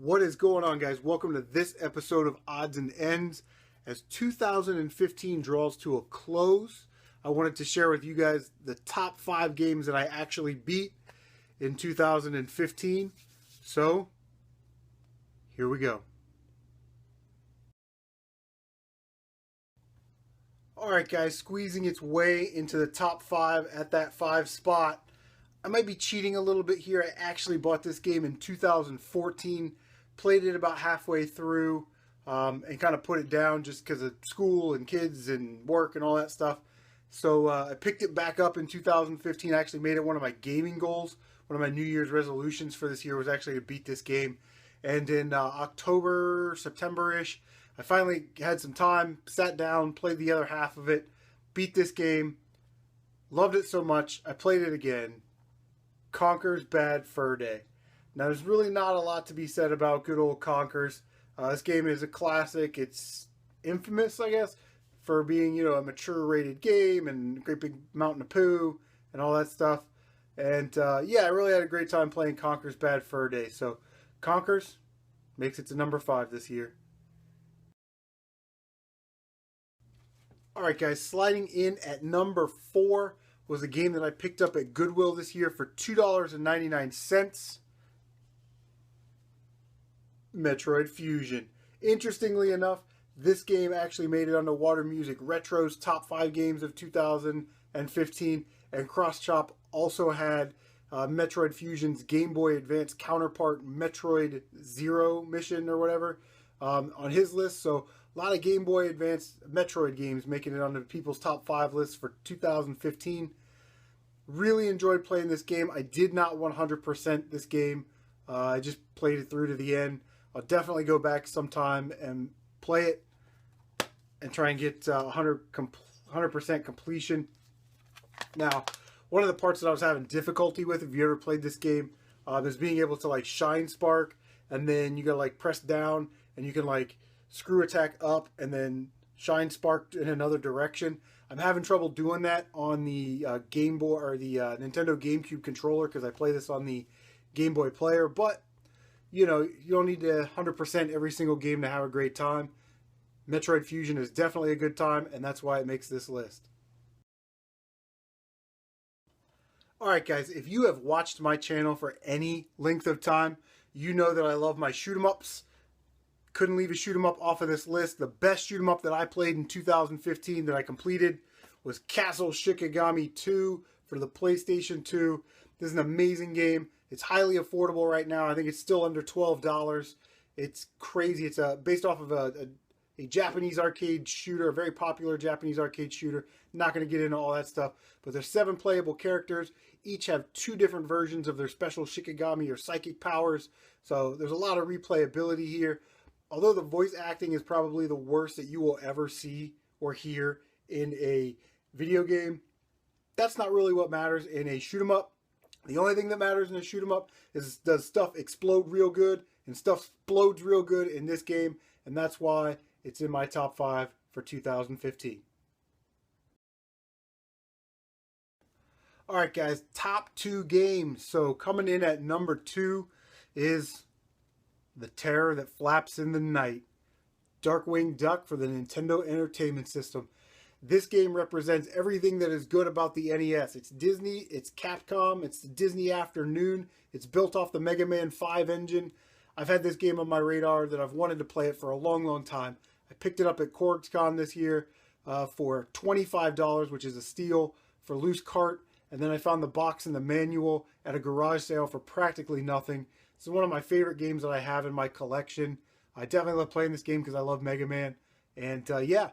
What is going on, guys? Welcome to this episode of Odds and Ends. As 2015 draws to a close, I wanted to share with you guys the top 5 games that I actually beat in 2015. So, here we go. Alright guys, squeezing its way into the top 5 at that 5 spot. I might be cheating a little bit here. I actually bought this game in 2014, played it about halfway through, and kind of put it down just because of school and kids and work and all that stuff. So I picked it back up in 2015. I actually made it one of my gaming goals. One of my New Year's resolutions for this year was actually to beat this game. And in October, September-ish, I finally had some time, sat down, played the other half of it, beat this game, loved it so much, I played it again. Conker's Bad Fur Day. Now, there's really not a lot to be said about good old Conkers. This game is a classic. It's infamous, I guess, for being, a mature rated game and great big mountain of poo and all that stuff. And yeah, I really had a great time playing Conker's Bad Fur Day. So, Conkers makes it to number 5 this year. Alright guys, sliding in at number 4 was a game that I picked up at Goodwill this year for $2.99. Metroid Fusion. Interestingly enough, this game actually made it onto Water Music Retro's top 5 games of 2015, and CrossChop also had Metroid Fusion's Game Boy Advance counterpart, Metroid Zero Mission or whatever, on his list. So a lot of Game Boy Advance Metroid games making it onto people's top 5 lists for 2015. Really enjoyed playing this game. I did not 100% this game. I just played it through to the end. I'll definitely go back sometime and play it and try and get 100% completion. Now, one of the parts that I was having difficulty with, if you ever played this game, is being able to shine spark, and then you gotta press down and you can screw attack up and then shine spark in another direction. I'm having trouble doing that on the Game Boy or the Nintendo GameCube controller because I play this on the Game Boy player. But you don't need to 100% every single game to have a great time. Metroid Fusion is definitely a good time, and that's why it makes this list. Alright guys, if you have watched my channel for any length of time, you know that I love my shoot 'em ups. Couldn't leave a shoot 'em up off of this list. The best shoot 'em up that I played in 2015 that I completed was Castle Shikigami 2 for the PlayStation 2. This is an amazing game. It's highly affordable right now. I think it's still under $12. It's crazy. It's based off of a Japanese arcade shooter, a very popular Japanese arcade shooter. Not going to get into all that stuff. But there's 7 playable characters. Each have 2 different versions of their special Shikigami or psychic powers. So there's a lot of replayability here. Although the voice acting is probably the worst that you will ever see or hear in a video game, that's not really what matters in a shoot 'em up. The only thing that matters in a shoot 'em up is, does stuff explode real good, and stuff explodes real good in this game, and that's why it's in my top 5 for 2015. Alright guys, top 2 games. So coming in at number 2 is The Terror That Flaps in the Night, Darkwing Duck for the Nintendo Entertainment System. This game represents everything that is good about the NES. It's Disney, it's Capcom, it's the Disney afternoon. It's built off the Mega Man 5 engine. I've had this game on my radar that I've wanted to play it for a long, long time. I picked it up at CorgsCon this year for $25, which is a steal for loose cart. And then I found the box and the manual at a garage sale for practically nothing. This is one of my favorite games that I have in my collection. I definitely love playing this game because I love Mega Man. And yeah,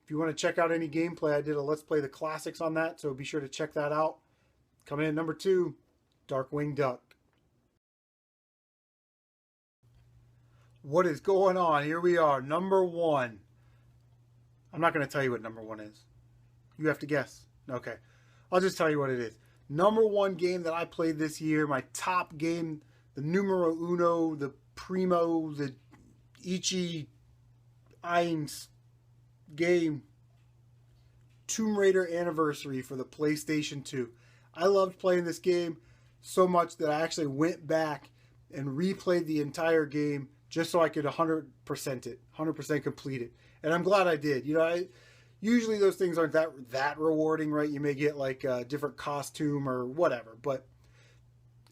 if you want to check out any gameplay, I did a Let's Play the Classics on that, so be sure to check that out. Coming in at number 2, Darkwing Duck. What is going on? Here we are, number 1. I'm not going to tell you what number 1 is. You have to guess. Okay. I'll just tell you what it is. Number 1 game that I played this year, my top game, the numero uno, the primo, the ichi eins game, Tomb Raider Anniversary for the PlayStation 2. I loved playing this game so much that I actually went back and replayed the entire game just so I could 100% it, 100% complete it. And I'm glad I did. You know, usually those things aren't that rewarding, right? You may get like a different costume or whatever, but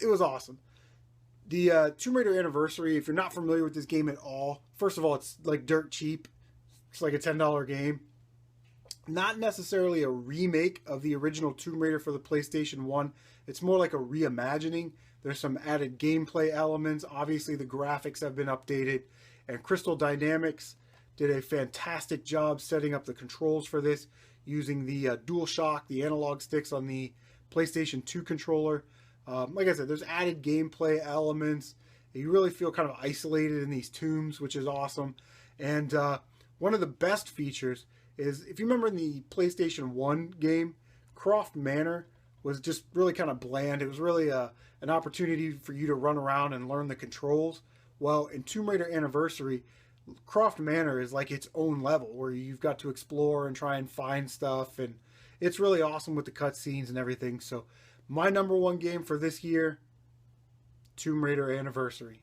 it was awesome. The Tomb Raider Anniversary, if you're not familiar with this game at all, first of all, it's like dirt cheap. It's like a $10 game. Not necessarily a remake of the original Tomb Raider for the PlayStation 1. It's more like a reimagining. There's some added gameplay elements. Obviously, the graphics have been updated. And Crystal Dynamics did a fantastic job setting up the controls for this using the DualShock, the analog sticks on the PlayStation 2 controller. Like I said, there's added gameplay elements. You really feel kind of isolated in these tombs, which is awesome. And one of the best features is, if you remember in the PlayStation 1 game, Croft Manor was just really kind of bland. It was really an opportunity for you to run around and learn the controls. Well, in Tomb Raider Anniversary, Croft Manor is like its own level where you've got to explore and try and find stuff. And it's really awesome with the cutscenes and everything. So my number one game for this year, Tomb Raider Anniversary.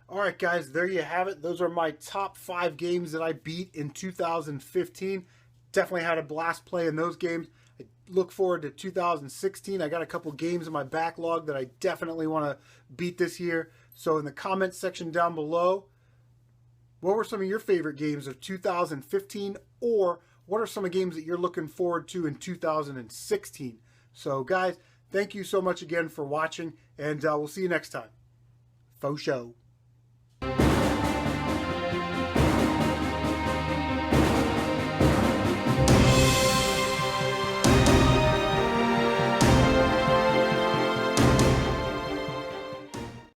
Alright guys, there you have it. Those are my top 5 games that I beat in 2015. Definitely had a blast playing those games. I look forward to 2016. I got a couple games in my backlog that I definitely want to beat this year. So in the comments section down below, what were some of your favorite games of 2015? Or what are some of the games that you're looking forward to in 2016? So guys, thank you so much again for watching, and we'll see you next time. Faux show.